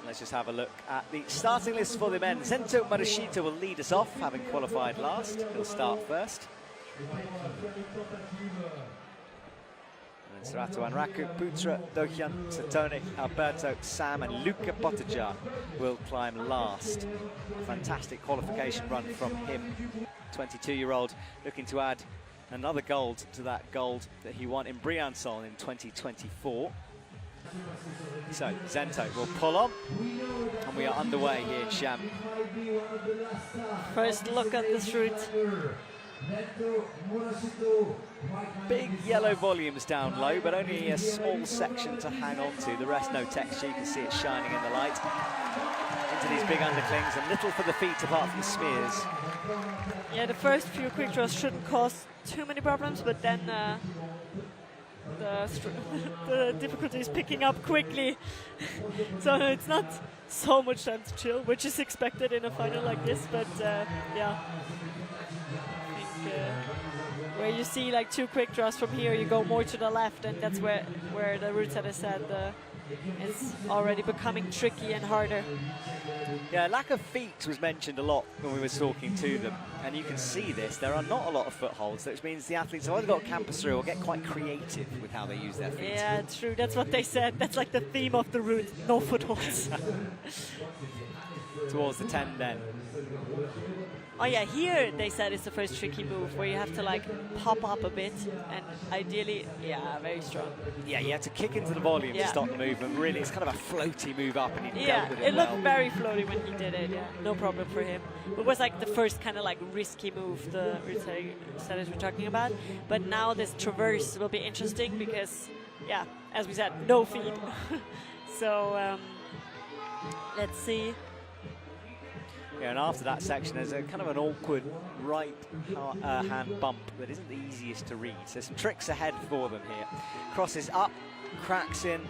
Let's just have a look at the starting list for the men. Zento Murashita will lead us off, having qualified last. He'll start first. And then Sorato Anraku, Putra, Dokian, Satone, Alberto, Sam and Luka Potocar will climb last. A fantastic qualification run from him. 22-year-old looking to add another gold to that gold that he won in Briançon in 2024. So Zento will pull on, and we are underway here in Chamonix. First look at this route. Big yellow volumes down low, but only a small section to hang on to. The rest no texture, you can see it shining in the light. Into these big underclings, and little for the feet apart from smears. Yeah, the first few quick draws shouldn't cause too many problems, but then the difficulty is picking up quickly. So it's not so much time to chill, which is expected in a final like this, but yeah. I think where you see like 2 quick draws from here, you go more to the left, and that's where the route, that I said, it's already becoming tricky and harder. Yeah, lack of feet was mentioned a lot when we were talking to them, and you can see this. There are not a lot of footholds, which means the athletes have either got to campus through or get quite creative with how they use their feet. Yeah, true. That's what they said. That's like the theme of the route. No footholds. Towards the 10 then. Oh yeah, here they said it's the first tricky move where you have to like pop up a bit, and ideally, yeah, very strong. Yeah, you have to kick into the volume to stop the movement. Really, it's kind of a floaty move up, and he dealt with it looked very floaty when he did it. Yeah, no problem for him. It was like the first kind of like risky move the setters were talking about. But now this traverse will be interesting because, yeah, as we said, no feet. So let's see. Yeah, and after that section, there's a kind of an awkward right hand bump that isn't the easiest to read. So some tricks ahead for them here. Crosses up, cracks in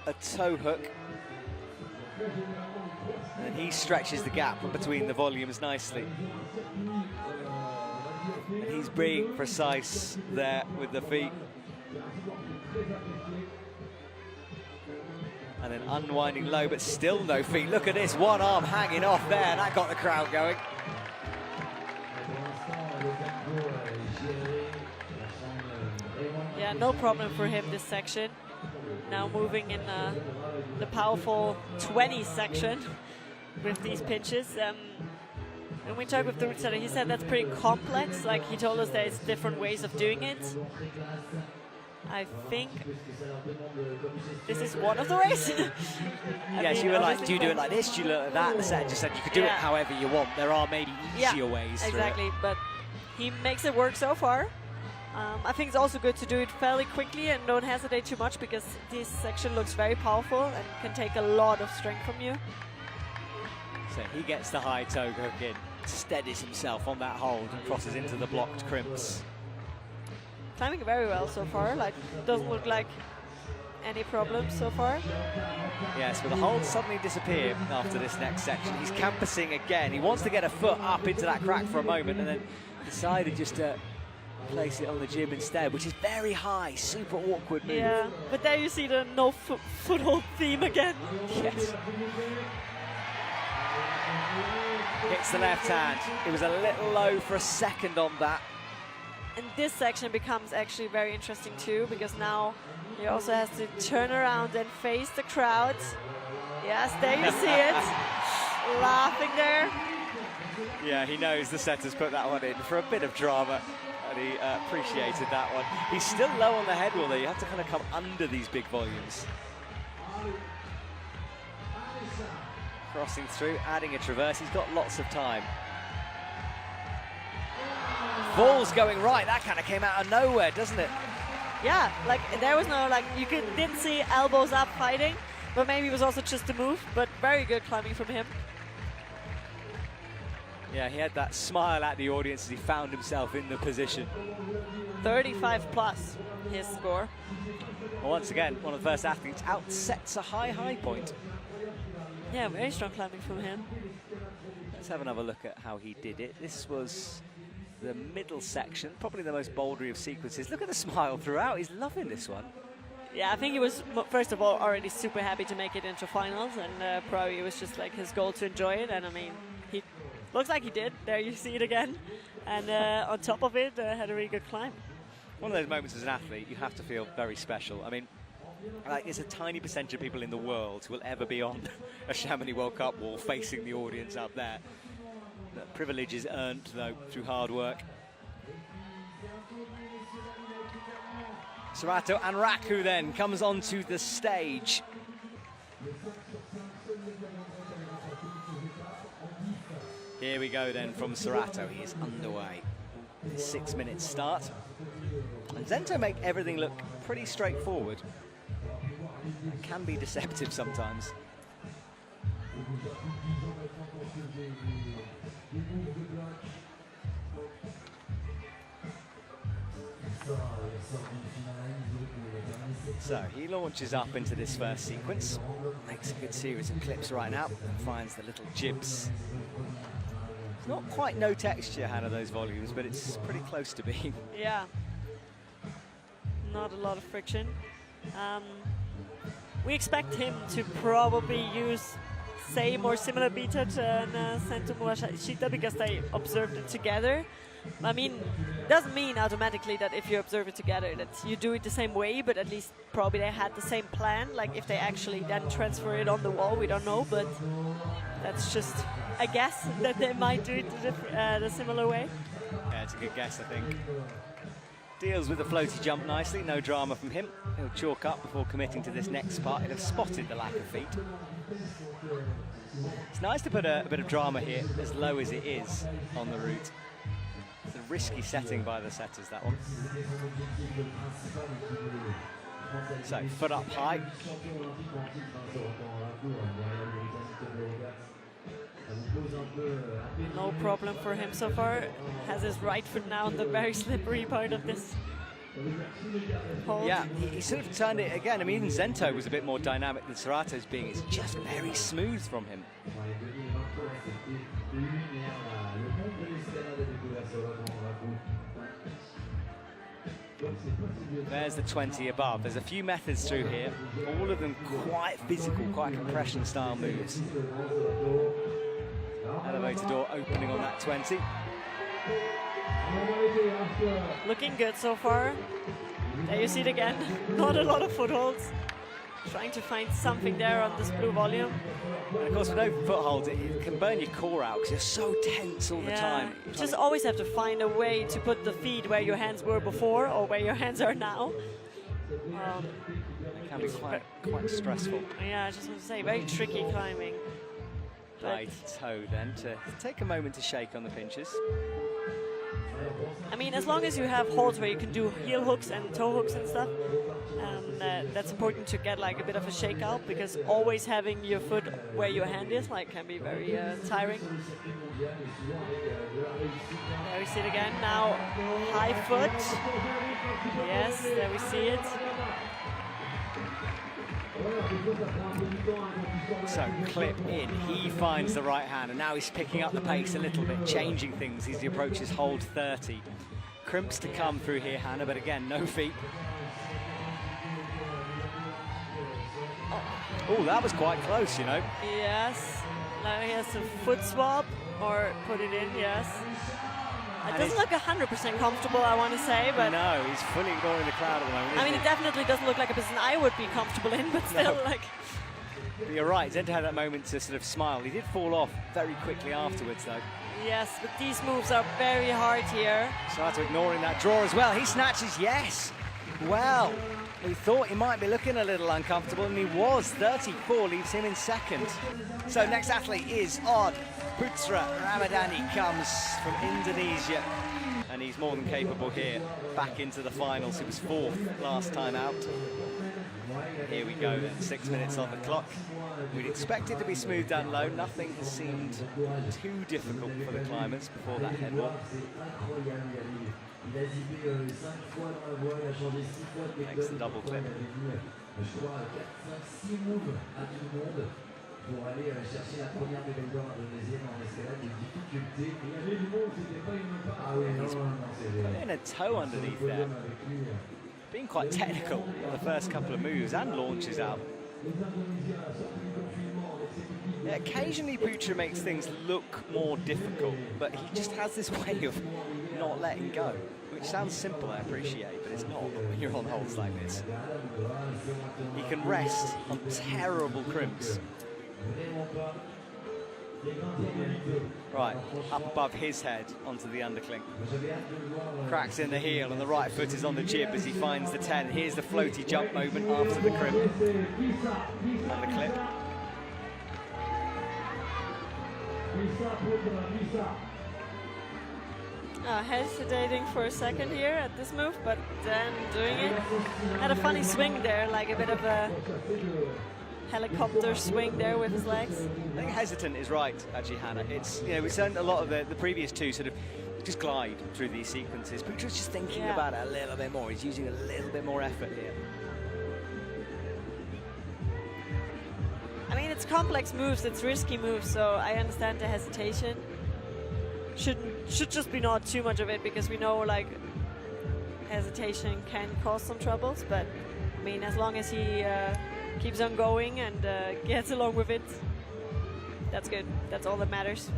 a toe hook. And he stretches the gap between the volumes nicely. And he's being precise there with the feet. And then unwinding low, but still no feet. Look at this, one arm hanging off there. That got the crowd going. Yeah, no problem for him this section. Now moving in the powerful 20 section with these pinches. When we talked with the route setter, he said that's pretty complex. Like, he told us there's different ways of doing it. I think this is one of the ways. Yes, you were like, do you do it like this? Do you do it like that? The set just said you could do it however you want. There are maybe easier ways. Exactly, but he makes it work so far. I think it's also good to do it fairly quickly and don't hesitate too much, because this section looks very powerful and can take a lot of strength from you. So he gets the high toe hook in, steadies himself on that hold and crosses into the blocked crimps. Climbing very well so far, like, doesn't look like any problems so far. Yes, but the holds suddenly disappear after this next section. He's campusing again. He wants to get a foot up into that crack for a moment, and then decided just to place it on the jib instead, which is very high, super awkward move. Yeah, but there you see the no foothold theme again. Yes. Hits the left hand. It was a little low for a second on that. And this section becomes actually very interesting too, because now he also has to turn around and face the crowd. Yes, there you see it. Laughing there. Yeah, he knows the setter's put that one in for a bit of drama, and he appreciated that one. He's still low on the head wall there. You have to kind of come under these big volumes. Crossing through, adding a traverse. He's got lots of time. Ball's going right. That kind of came out of nowhere, doesn't it? Yeah, like there was no, like, you didn't see elbows up fighting, but maybe it was also just a move, but very good climbing from him. Yeah, he had that smile at the audience as he found himself in the position. 35 plus his score. Well, once again, one of the first athletes outsets a high point. Yeah, very strong climbing from him. Let's have another look at how he did it. This was the middle section, probably the most bouldery of sequences. Look at the smile throughout. He's loving this one. Yeah, I think he was, first of all, already super happy to make it into finals, and probably it was just like his goal to enjoy it, and I mean, he looks like he did. There you see it again. And on top of it, had a really good climb. One of those moments as an athlete, you have to feel very special. I mean, like, there's a tiny percentage of people in the world who will ever be on a Chamonix World Cup wall facing the audience up there. The privilege is earned, though, through hard work. Sorato Anraku then comes onto the stage. Here we go then from Sorato. He is underway. 6 minutes start. And Zento make everything look pretty straightforward. It can be deceptive sometimes. So he launches up into this first sequence, makes a good series of clips right now, and finds the little jibs. It's not quite no texture, Hannah, those volumes, but it's pretty close to being. Yeah. Not a lot of friction. We expect him to probably use same or similar beta to Zento Murashita because they observed it together. I mean, doesn't mean automatically that if you observe it together that you do it the same way, but at least probably they had the same plan. Like if they actually then transfer it on the wall, we don't know, but that's just a guess that they might do it the similar way. Yeah, it's a good guess, I think. Deals with the floaty jump nicely, no drama from him. He'll chalk up before committing to this next part. He'll have spotted the lack of feet. It's nice to put a bit of drama here, as low as it is on the route. It's a risky setting by the setters, that one. So, foot up high. No problem for him so far. Has his right foot now on the very slippery part of this hold. Yeah, he sort of turned it again. I mean, even Zento was a bit more dynamic than Sorato's being. It's just very smooth from him. There's the 20 above. There's a few methods through here, all of them quite physical, quite compression style moves. Elevator door opening on that 20. Looking good so far. There you see it again. Not a lot of footholds. Trying to find something there on this blue volume. And of course, with no footholds, it can burn your core out because you're so tense all the time. You just always have to find a way to put the feet where your hands were before or where your hands are now. It can be quite stressful. Yeah, I just want to say, very tricky climbing. High toe then to take a moment to shake on the pinches. I mean, as long as you have holds where you can do heel hooks and toe hooks and stuff, that's important to get like a bit of a shake out, because always having your foot where your hand is like can be very tiring. There we see it again. Now high foot. Yes, there we see it. So clip in, he finds the right hand, and now he's picking up the pace a little bit, changing things as he approaches hold 30. Crimps to come through here, Hannah, but again, no feet. Oh, that was quite close, you know. Yes, now he has a foot swap, or put it in, yes. It doesn't look 100% comfortable, I want to say, but... No, he's fully ignoring the crowd at the moment. I mean, it definitely doesn't look like a position I would be comfortable in, but still, like... But you're right, Zento had that moment to sort of smile. He did fall off very quickly afterwards, though. Yes, but these moves are very hard here. Sorato ignoring that draw as well. He snatches, yes! Well, we thought he might be looking a little uncomfortable, and he was. 34 leaves him in second. So next athlete is odd. Putra Ramadani comes from Indonesia, and he's more than capable here. Back into the finals. He was fourth last time out. Here we go then, 6 minutes on the clock. We'd expect it to be smooth down low. Nothing has seemed too difficult for the climbers before that headwalk. Makes the double clip. He's putting a toe underneath there. being quite technical on the first couple of moves and launches out. Yeah, occasionally Putra makes things look more difficult, but he just has this way of not letting go, which sounds simple, I appreciate, but it's not when you're on holds like this. He can rest on terrible crimps. Right, up above his head onto the underclink. Cracks in the heel and the right foot is on the jib as he finds the 10. Here's the floaty jump moment after the crimp. And the clip. Hesitating for a second here at this move, but then doing it. Had a funny swing there, like a bit of a helicopter swing there with his legs. I think hesitant is right, actually, Hannah. It's, you know, we've seen a lot of the previous two sort of just glide through these sequences. Putra's just thinking about it a little bit more. He's using a little bit more effort here. I mean, it's complex moves, it's risky moves, so I understand the hesitation. Should just be not too much of it, because we know, like, hesitation can cause some troubles, but I mean, as long as he keeps on going and gets along with it, that's good. That's all that matters.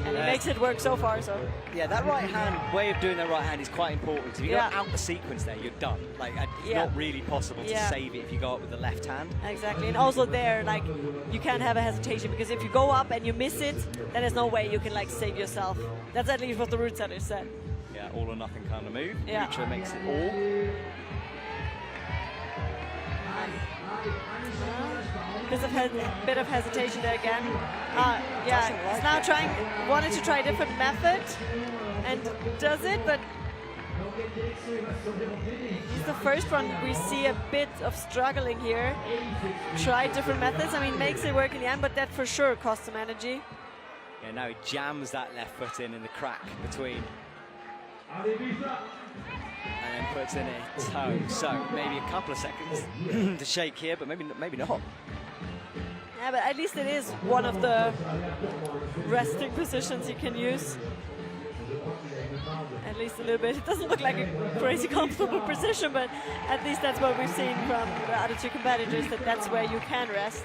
And he makes it work so far, so. Yeah, that right hand, way of doing that right hand is quite important, because if you go out the sequence there, you're done. Like, it's not really possible to save it if you go up with the left hand. Exactly, and also there, like, you can't have a hesitation, because if you go up and you miss it, then there's no way you can, like, save yourself. That's at least what the root setter said. Yeah, all or nothing kind of move. Yeah. Putra makes it all. There's a bit of hesitation there again. Yeah, he's now wanted to try a different method, and does it, but he's the first one we see a bit of struggling here. Try different methods, I mean, makes it work in the end, but that for sure costs some energy. Yeah, now he jams that left foot in the crack between. And then puts in a toe. So maybe a couple of seconds to shake here, but maybe not. Yeah, but at least it is one of the resting positions you can use. At least a little bit. It doesn't look like a crazy comfortable position, but at least that's what we've seen from the other two competitors, that's where you can rest,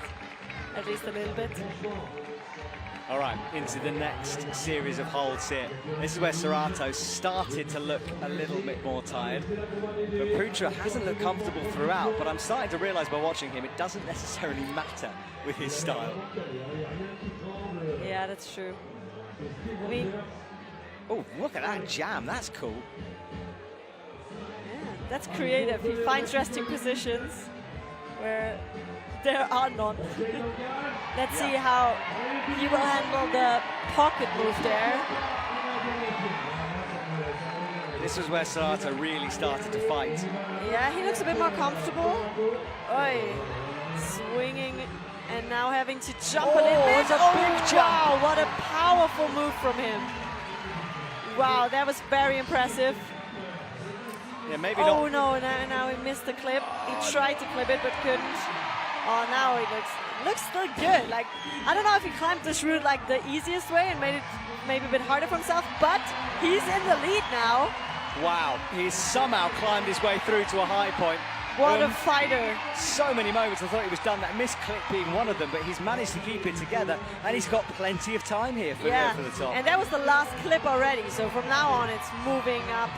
at least a little bit. All right, into the next series of holds here. This is where Sorato started to look a little bit more tired. But Putra hasn't looked comfortable throughout, but I'm starting to realize by watching him, it doesn't necessarily matter with his style. Yeah, that's true. I mean... Oh, look at that jam, that's cool. Yeah, that's creative. He finds resting positions where there are none. Let's see how he will handle the pocket move there. This is where Sorato really started to fight. Yeah, he looks a bit more comfortable. Oi, swinging and now having to jump a little bit. It's a big jump. Wow, what a powerful move from him. Wow, that was very impressive. Yeah, maybe not. Oh no, now he missed the clip. He tried to clip it but couldn't. Oh, now he looks still good. Like, I don't know if he climbed this route like the easiest way and made it maybe a bit harder for himself, but he's in the lead now. Wow, he's somehow climbed his way through to a high point. What a fighter. So many moments I thought he was done, that missed clip being one of them, but he's managed to keep it together, and he's got plenty of time here for the top. And that was the last clip already, so from now on it's moving up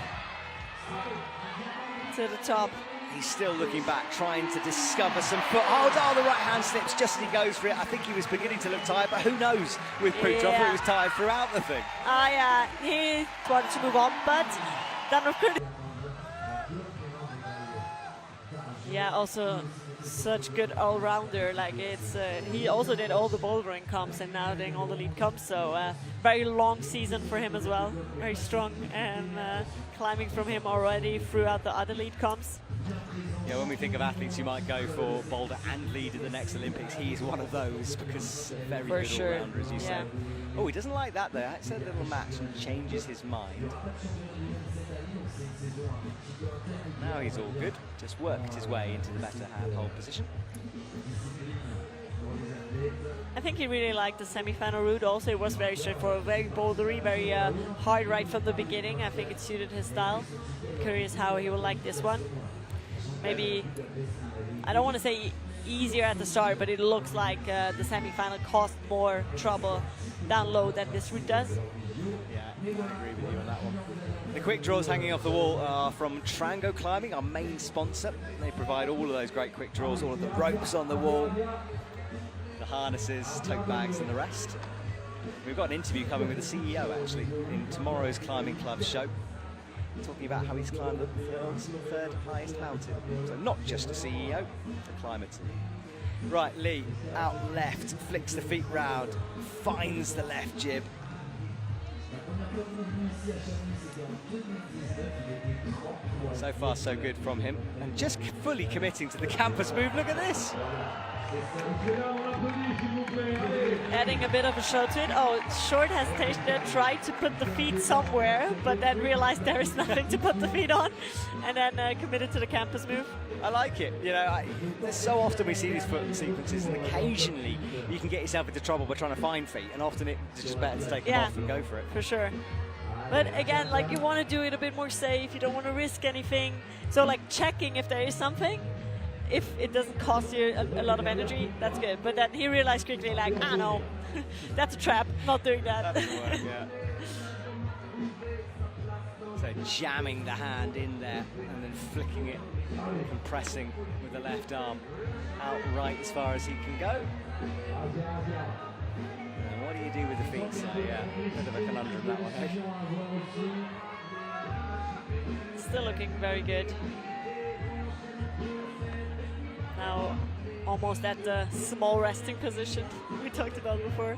to the top. He's still looking back, trying to discover some foothold. Oh, the right hand slips just as he goes for it. I think he was beginning to look tired, but who knows with Putra? I thought he was tired throughout the thing. Yeah, he wanted to move on, but then of course. Yeah, also such good all-rounder. Like, it's he also did all the bouldering comps and now doing all the lead comps. So very long season for him as well. Very strong and climbing from him already throughout the other lead comps. Yeah, when we think of athletes who might go for boulder and lead at the next Olympics, he's one of those, because very good all-rounder, as you said. Oh, he doesn't like that though. That's a little match and changes his mind. Now he's all good. Just worked his way into the better handhold position. I think he really liked the semi-final route. Also, it was very straightforward, very bouldery, very hard right from the beginning. I think it suited his style. I'm curious how he will like this one. Maybe, I don't want to say easier at the start, but it looks like the semi-final caused more trouble down low than this route does. Yeah, I agree with you on that one. The quick draws hanging off the wall are from Trango Climbing, our main sponsor. They provide all of those great quick draws, all of the ropes on the wall, the harnesses, tote bags and the rest. We've got an interview coming with the CEO actually in tomorrow's Climbing Club show, talking about how he's climbed the world's third highest mountain. So not just a CEO, a climber too. Right, Lee, out left, flicks the feet round, finds the left jib. So far, so good from him. And just fully committing to the campus move. Look at this. Adding a bit of a show to it. Oh, short hesitation there, tried to put the feet somewhere, but then realized there is nothing to put the feet on, and then committed to the campus move. I like it. You know, so often we see these foot sequences, and occasionally you can get yourself into trouble by trying to find feet, and often it's just better to take them off and go for it. For sure. But again, like, you want to do it a bit more safe. You don't want to risk anything. So like checking if there is something, if it doesn't cost you a lot of energy, that's good. But then he realized quickly, like, no, that's a trap. Not doing that. That doesn't work, yeah. So jamming the hand in there and then flicking it, compressing with the left arm out right as far as he can go. And what do you do with the feet? So yeah, bit of a conundrum that one, eh? Still looking very good. Now almost at the small resting position we talked about before.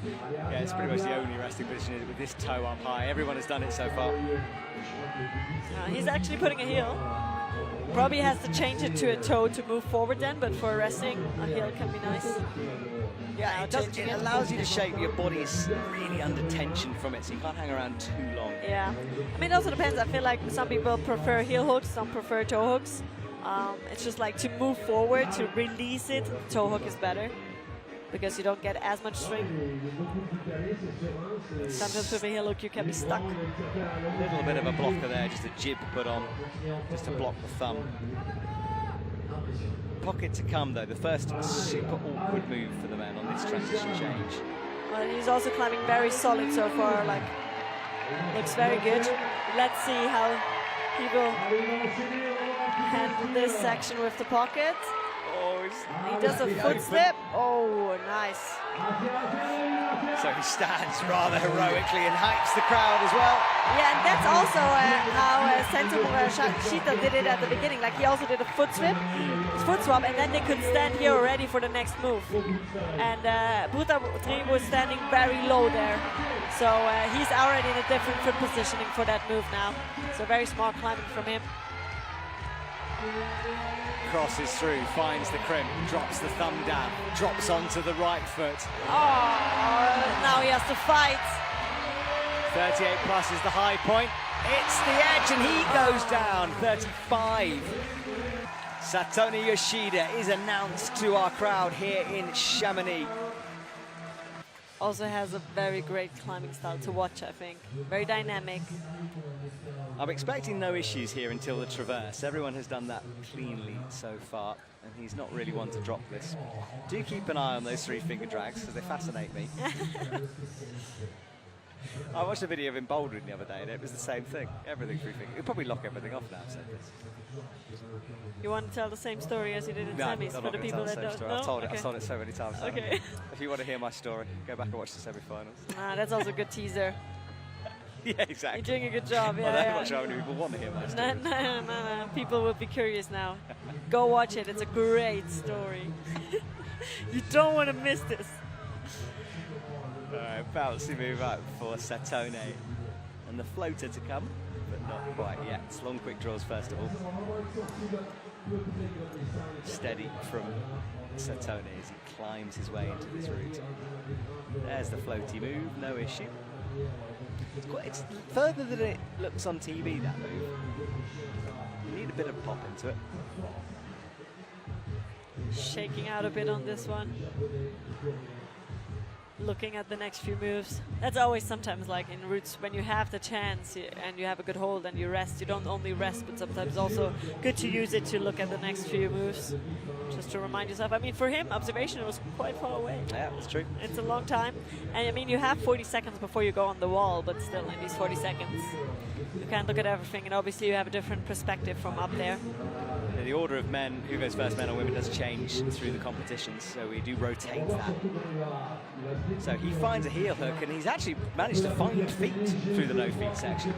Yeah, it's pretty much the only resting position with this toe up high. Everyone has done it so far. He's actually putting a heel. Probably has to change it to a toe to move forward then, but for resting, a heel can be nice. Yeah, it allows you to shape. Your body is really under tension from it, so you can't hang around too long. Yeah, I mean, it also depends. I feel like some people prefer heel hooks, some prefer toe hooks. It's just like to move forward, to release it, toe hook is better because you don't get as much strength. Sometimes with a heel hook you can be stuck. A little bit of a blocker there, just a jib put on, just to block the thumb. Pocket to come though, the first super awkward move for the man on this transition change. Well, he's also climbing very solid so far, like, looks very good. Let's see how he will handle this section with the pocket. Oh, he does a foot slip. Oh, nice. So he stands rather heroically and hypes the crowd as well. Yeah, and that's also how Zento Murashita did it at the beginning. Like, he also did a foot swap, and then they could stand here already for the next move. And Putra Tri was standing very low there. So he's already in a different foot positioning for that move now. So very smart climbing from him. Crosses through, finds the crimp, drops the thumb down, drops onto the right foot. Oh, now he has to fight. 38 plus is the high point. It's the edge and he goes down, 35. Satone Yoshida is announced to our crowd here in Chamonix. Also has a very great climbing style to watch, I think. Very dynamic. I'm expecting no issues here until the traverse. Everyone has done that cleanly so far, and he's not really one to drop this. Do keep an eye on those 3 finger drags, because they fascinate me. I watched a video of him bouldering the other day, and it was the same thing. Everything 3 finger. He'll probably lock everything off now. So. You want to tell the same story as you did in semis for the people that don't know? I've told it so many times. Okay. If you want to hear my story, go back and watch the semi-finals. That's also a good teaser. Yeah, exactly. You're doing a good job. Yeah, I'm not sure how many people want to hear my story. No. People will be curious now. Go watch it. It's a great story. You don't want to miss this. Alright, bouncy move up for Satone. And the floater to come, but not quite yet. It's long quick draws first of all. Steady from Satone as he climbs his way into this route. There's the floaty move, no issue. It's further than it looks on TV, that move. You need a bit of pop into it. Shaking out a bit on this one. Looking at the next few moves. That's always sometimes like in routes when you have the chance and you have a good hold and you rest. You don't only rest, but sometimes also good to use it to look at the next few moves. Just to remind yourself. I mean, for him, observation was quite far away. Yeah, that's true. It's a long time. And I mean, you have 40 seconds before you go on the wall, but still in these 40 seconds, you can't look at everything. And obviously you have a different perspective from up there. The order of men, who goes first, men or women, does change through the competitions, so we do rotate that. So he finds a heel hook, and he's actually managed to find feet through the no-feet section.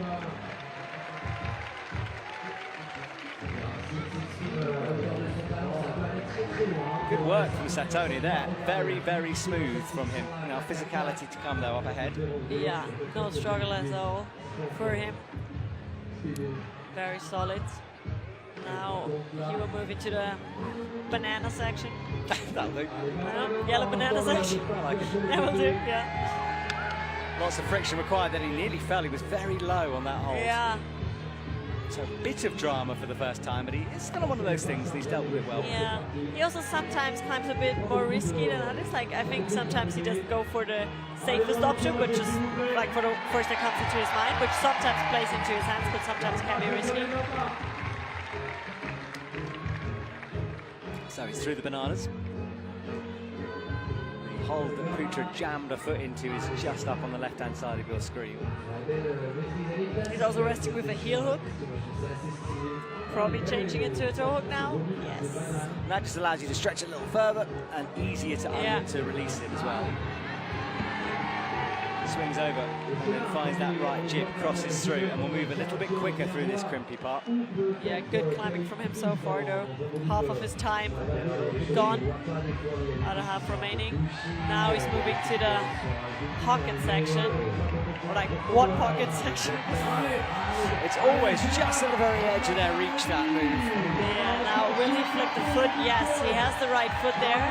Good work from Satone there. Very, very smooth from him. Now physicality to come though up ahead. Yeah, no struggle at all for him. Very solid. Now he will move into the banana section. That'll do. Yellow banana section. I like it. That will do, yeah. Lots of friction required, then he nearly fell. He was very low on that hold. Yeah. So a bit of drama for the first time, but it's kind of one of those things and he's dealt with it well. Yeah. He also sometimes climbs a bit more risky than others. Like, I think sometimes he doesn't go for the safest option, which is like for the first that comes into his mind, which sometimes plays into his hands, but sometimes can be risky. So he's through the bananas. The hold that Putra jammed a foot into is just up on the left-hand side of your screen. He's also resting with a heel hook. Probably changing it to a toe hook now. Yes. And that just allows you to stretch it a little further and easier to release it as well. Swings over and then finds that right jib, crosses through, and will move a little bit quicker through this crimpy part. Yeah, good climbing from him so far though. Half of his time gone, other half remaining. Now he's moving to the pocket section, or like one pocket section. It's always just at the very edge of their reach, that move. Yeah, now will he flip the foot? Yes, he has the right foot there,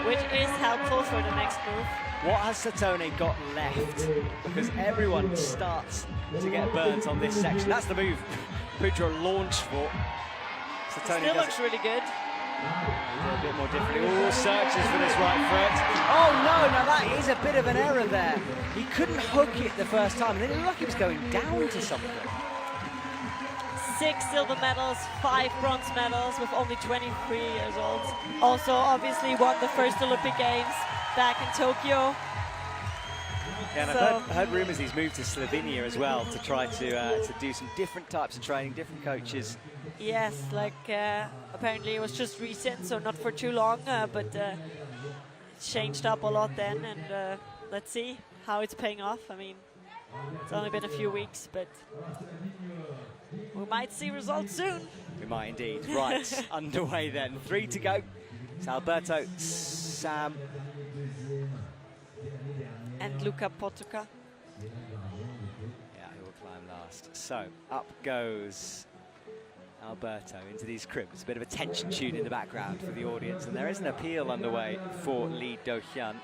which is helpful for the next move. What has Satone got left? Because everyone starts to get burnt on this section. That's the move Putra launched for. Satone still looks really good. A bit more differently. Oh, searches for this right foot. Oh no, now that is a bit of an error there. He couldn't hook it the first time, and then it looked like he was going down to something. 6 silver medals, 5 bronze medals with only 23 years old. Also, obviously won the first Olympic Games back in Tokyo. Yeah, and I've heard rumours he's moved to Slovenia as well to try to do some different types of training, different coaches. Yes, like apparently it was just recent, so not for too long, but changed up a lot then, and let's see how it's paying off. I mean, it's only been a few weeks, but we might see results soon. We might indeed. Right, underway then. 3 to go. It's Alberto, Sam, and Luka Potocar. Yeah, who will climb last. So, up goes Alberto into these cribs. A bit of a tension tune in the background for the audience, and there is an appeal underway for Lee Do-hyun.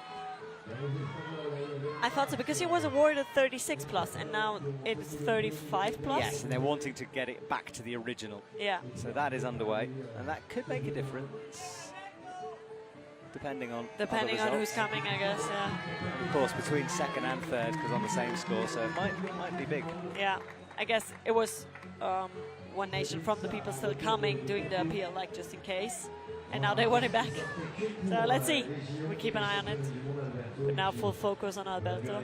I thought so, because he was awarded 36 plus, and now it's 35 plus. Yes, and they're wanting to get it back to the original. Yeah. So that is underway, and that could make a difference. Depending on who's coming, I guess, yeah. Of course, between second and third, because on the same score, so it might be big. Yeah, I guess it was One Nation from the people still coming, doing the appeal, like just in case. And now they want it back. So let's see. We keep an eye on it. But now full focus on Alberto.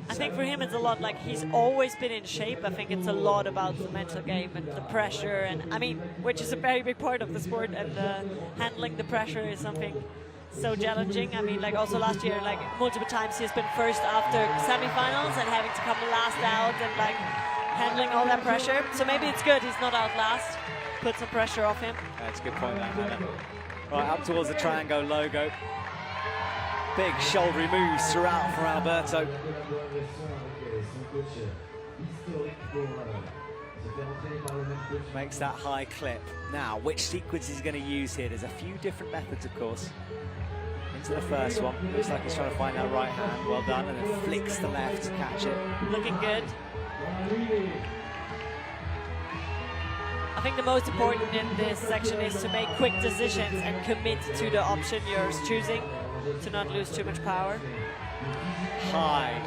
I think for him it's a lot like he's always been in shape. I think it's a lot about the mental game and the pressure, and I mean, which is a very big part of the sport, and handling the pressure is something so challenging. I mean, like also last year, like multiple times he's been first after semifinals and having to come last out and like handling all that pressure. So maybe it's good he's not out last. Put some pressure off him. That's a good point, that. Right, up towards the Triangle logo. Big shouldery moves throughout for Alberto. Makes that high clip. Now, which sequence is he going to use here? There's a few different methods, of course. Into the first one. Looks like he's trying to find that right hand. Well done. And then flicks the left to catch it. Looking good. I think the most important in this section is to make quick decisions and commit to the option you're choosing, to not lose too much power. High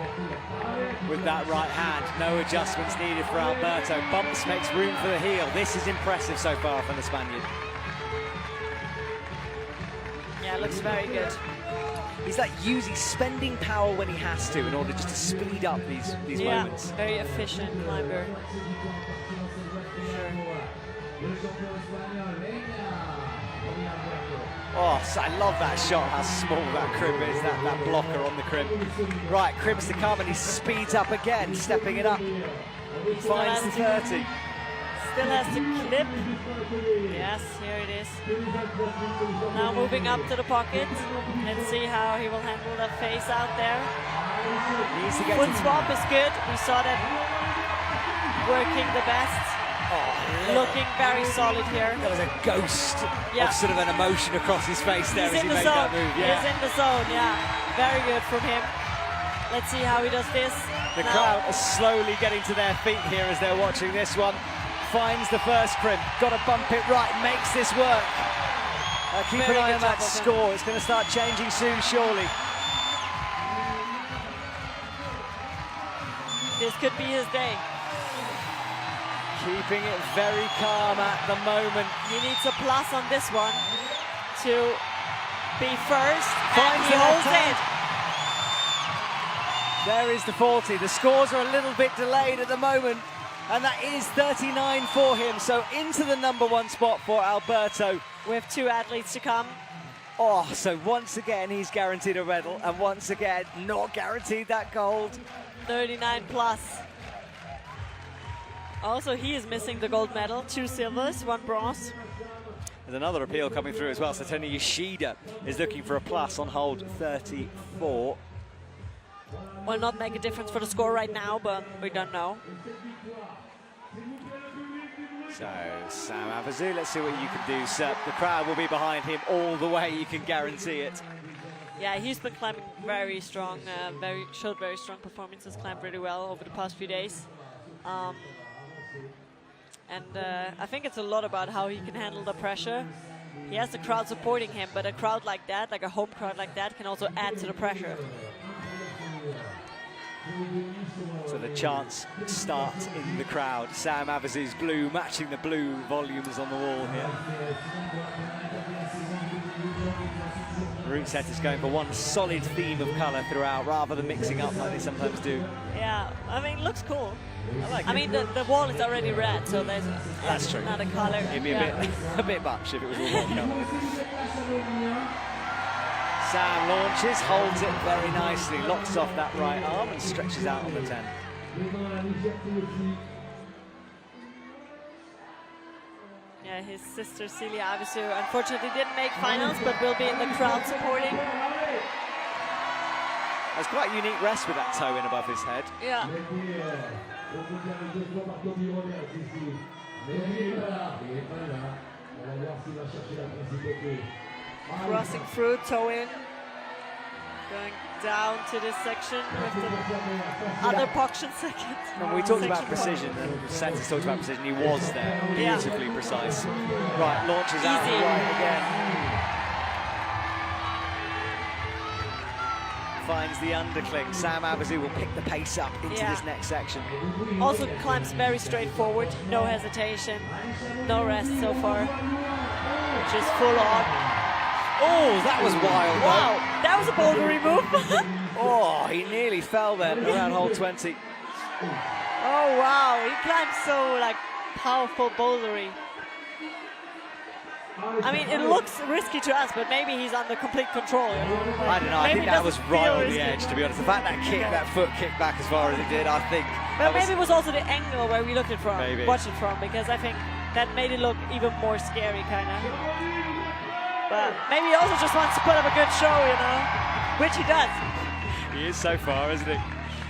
with that right hand. No adjustments needed for Alberto. Bumps makes room for the heel. This is impressive so far from the Spaniard. Yeah, it looks very good. He's like spending power when he has to in order just to speed up these moments. Very efficient climber. Sure. Oh, so I love that shot, how small that crib is, that blocker on the crib. Right, cribs to come and he speeds up again, stepping it up. Finds the 30. Still has to clip. Yes, here it is. Now moving up to the pocket. Let's see how he will handle that face out there. Needs to get Foot swap is good. We saw that working the best. Oh, looking very solid here. There was a ghost of sort of an emotion across his face there as he made that move. Yeah. He's in the zone, yeah. Very good from him. Let's see how he does this. The crowd are slowly getting to their feet here as they're watching this one. Finds the first crib, got to bump it right, makes this work. Keep an eye on that score, it's going to start changing soon, surely. This could be his day. Keeping it very calm at the moment. He needs a plus on this one to be first, and he holds it. There is the 40. The scores are a little bit delayed at the moment, and that is 39 for him. So into the #1 spot for Alberto. We have 2 athletes to come. Oh, so once again, he's guaranteed a medal, and once again, not guaranteed that gold. 39 plus. Also, he is missing the gold medal. 2 silvers, 1 bronze. There's another appeal coming through as well. Satone Yoshida is looking for a plus on hold 34. Will not make a difference for the score right now, but we don't know. So, Sam Avezou, let's see what you can do, sir. The crowd will be behind him all the way, you can guarantee it. Yeah, he's been climbing very strong, showed very strong performances, climbed really well over the past few days. I think it's a lot about how he can handle the pressure. He has the crowd supporting him, but a crowd like that, like a home crowd like that, can also add to the pressure. So the chants start in the crowd. Sam Avezou's blue matching the blue volumes on the wall here. Route set is going for one solid theme of colour throughout, rather than mixing up like they sometimes do. Yeah, I mean, it looks cool. I like it. I mean, the wall is already red, so there's another colour. It'd be a bit much if it was all one colour. Sam launches, holds it very nicely, locks off that right arm and stretches out on the 10. Yeah, his sister Celia Avezou unfortunately didn't make finals, but will be in the crowd supporting. That's quite a unique rest with that toe in above his head. Yeah. Crossing through, toe in. Going down to this section with the other poction second. When we talked about precision, and Santos talked about precision, he was there, beautifully precise. Right, launches out right again. Finds the undercling. Sam Avezou will pick the pace up into this next section. Also climbs very straightforward, no hesitation, no rest so far. Just full on. Oh, that was wild. Wow, that was a bouldery move. Oh, he nearly fell then around hole 20. Oh wow, he climbs so like powerful bouldery. I mean, it looks risky to us, but maybe he's under complete control. I don't know, I think that was right on the edge, to be honest. The fact that foot kicked back as far as it did, I think. But maybe it was also the angle where we looked it from, watched it from, because I think that made it look even more scary, kind of. But maybe he also just wants to put up a good show, you know, which he does. He is so far, isn't he?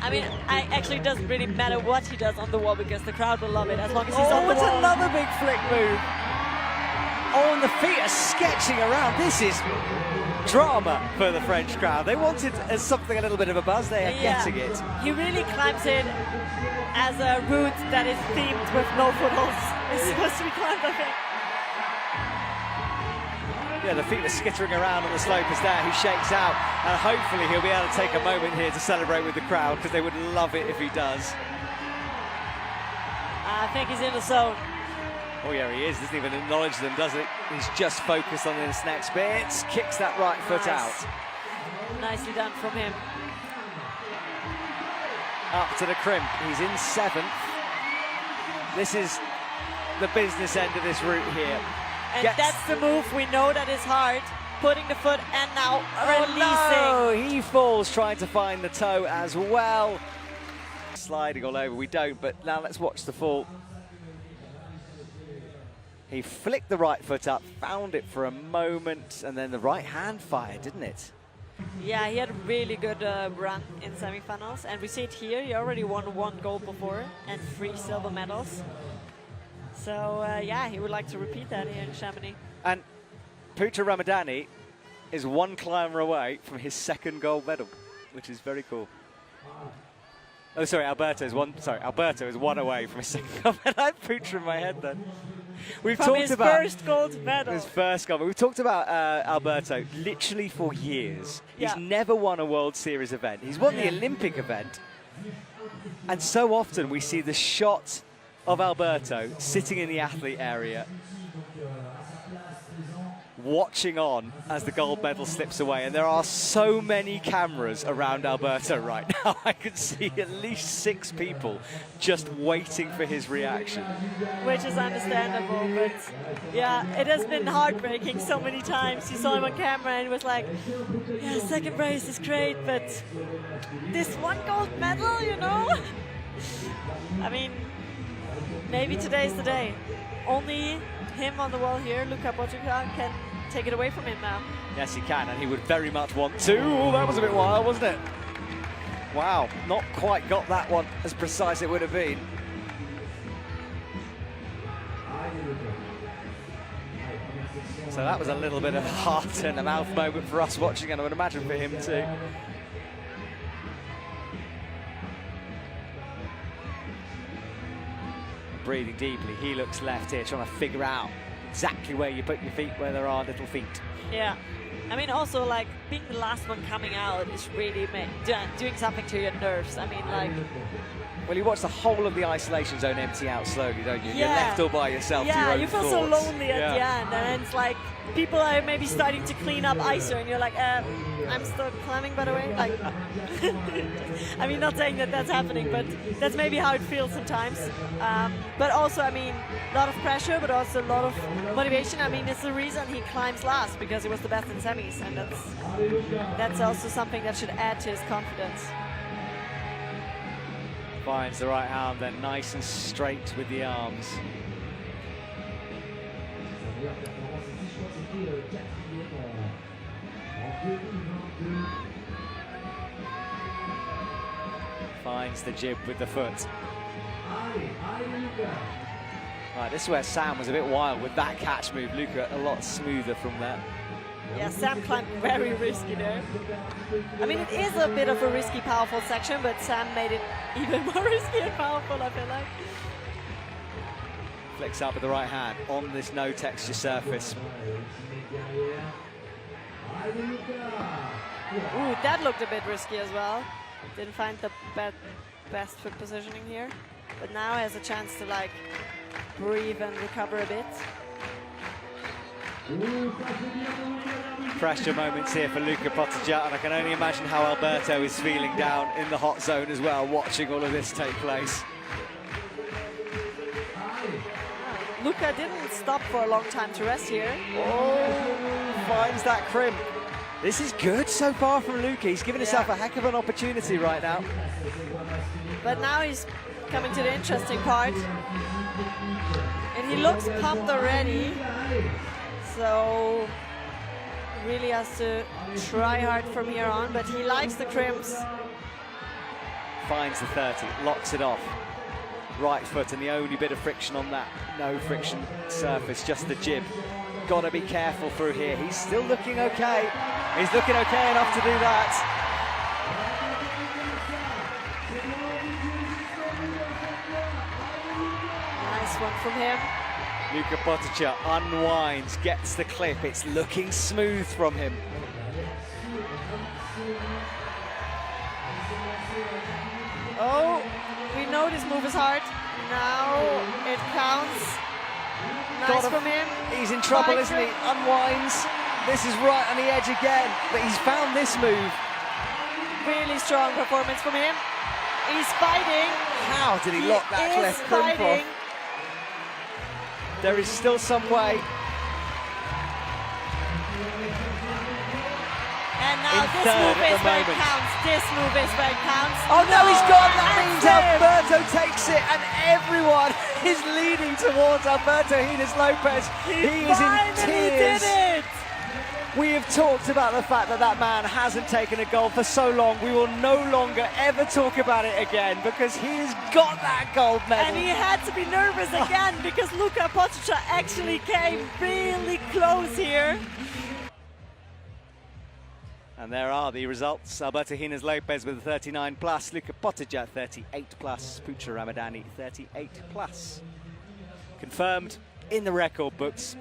I mean, actually it doesn't really matter what he does on the wall, because the crowd will love it as long as he's on the wall. Oh, it's another big flick move. Oh, and the feet are sketching around. This is drama for the French crowd. They wanted something a little bit of a buzz. They are getting it. He really climbs it as a route that is themed with no footholds. It's supposed to be climbed, I think. Yeah, the feet are skittering around on the slope as there. He shakes out, and hopefully he'll be able to take a moment here to celebrate with the crowd, because they would love it if he does. I think he's in the zone. Oh yeah, he is. Doesn't even acknowledge them, does it? He's just focused on this next bit. Kicks that right foot out. Nicely done from him. Up to the crimp. He's in 7th. This is the business end of this route here. And that's the move. We know that is hard. Putting the foot and now releasing. No, he falls trying to find the toe as well. Sliding all over. We don't, but now let's watch the fall. He flicked the right foot up, found it for a moment, and then the right hand fired, didn't it? Yeah, he had a really good run in semifinals, and we see it here. He already won 1 gold before and 3 silver medals. So yeah, he would like to repeat that here in Chamonix. And Putra Ramadani is 1 climber away from his 2nd gold medal, which is very cool. Oh, sorry, Alberto is 1 away from his 2nd gold medal. I had Putra in my head then. We've from talked his about first gold medal. His first gold. We've talked about Alberto literally for years. He's never won a World Series event. He's won the Olympic event. And so often we see the shot of Alberto sitting in the athlete area, watching on as the gold medal slips away, and there are so many cameras around Alberto right now. I can see at least 6 people just waiting for his reaction. Which is understandable, but yeah, it has been heartbreaking so many times. You saw him on camera and it was like, yeah, 2nd race is great, but this 1 gold medal, you know? I mean, maybe today's the day. Only him on the wall here, Luka Potocar, can take it away from him now. Yes, he can, and he would very much want to. Oh, that was a bit wild, wasn't it? Wow, not quite got that one as precise as it would have been. So that was a little bit of a heart and a mouth moment for us watching, and I would imagine for him too. Breathing deeply, he looks left here, trying to figure out exactly where you put your feet, where there are little feet. Yeah. I mean, also, like, being the last one coming out is really doing something to your nerves. I mean, like... Well, you watch the whole of the isolation zone empty out slowly, don't you? You're left all by yourself to your own you feel thoughts. so lonely at the end, and it's like, people are maybe starting to clean up ISO, and you're like, I'm still climbing, by the way. Like, I mean, not saying that that's happening, but that's maybe how it feels sometimes. But also, I mean, a lot of pressure, but also a lot of motivation. I mean, it's the reason he climbs last, because he was the best in semis, and that's also something that should add to his confidence. Finds the right arm, then nice and straight with the arms. Finds the jib with the foot. Right, this is where Sam was a bit wild with that catch move. Luka a lot smoother from there. Yeah, Sam climbed very risky there. I mean, it is a bit of a risky, powerful section, but Sam made it even more risky and powerful, I feel like. Flicks up with the right hand on this no texture surface. Ooh, that looked a bit risky as well. Didn't find the best foot positioning here. But now has a chance to, like, breathe and recover a bit. Pressure moments here for Luka Potocar, and I can only imagine how Alberto is feeling down in the hot zone as well, watching all of this take place. Luka didn't stop for a long time to rest here. Oh, finds that crimp. This is good so far from Luka. He's given himself a heck of an opportunity right now. But now he's coming to the interesting part. And he looks pumped already. So really has to try hard from here on, but he likes the crimps. Finds the 30, locks it off. Right foot, and the only bit of friction on that no friction surface, just the jib. got to be careful through here. He's still looking okay. He's looking okay enough to do that. Nice one from him. Luka Potocar unwinds, gets the clip. It's looking smooth from him. Oh, we know this move is hard. Now it counts. Nice from him. He's in trouble, isn't he? Unwinds. This is right on the edge again, but he's found this move. Really strong performance from him. He's fighting. How did he lock that left crimp off? There is still some way. And now this move is where it counts. This move is where it counts. Oh no, he's gone! That means Alberto takes it, and everyone is leading towards Alberto Ginés López. He is in tears. Did it. We have talked about the fact that that man hasn't taken a gold for so long. We will no longer ever talk about it again because he has got that gold medal. And he had to be nervous again because Luka Potocar actually came really close here. And there are the results. Alberto Ginés López with a 39 plus, Luka Potocar 38 plus, Putra Ramadani 38 plus. Confirmed in the record books.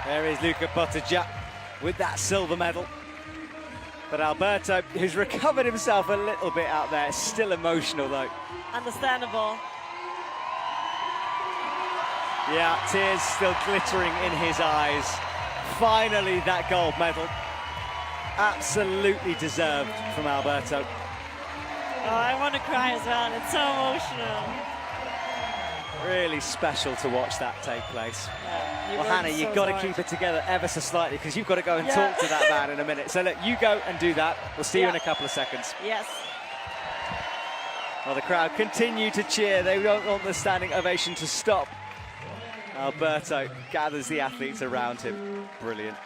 There is Luka Potocar with that silver medal. But Alberto, who's recovered himself a little bit out there, still emotional though. Understandable. Yeah, tears still glittering in his eyes. Finally, that gold medal. Absolutely deserved from Alberto. Oh, I want to cry as well. It's so emotional. Really special to watch that take place. Yeah, well, Hannah, you've got to keep it together ever so slightly because you've got to go and talk to that man in a minute. So look, you go and do that. We'll see you in a couple of seconds. Yes. Well, the crowd continue to cheer. They don't want the standing ovation to stop. Alberto gathers the athletes around him. Brilliant.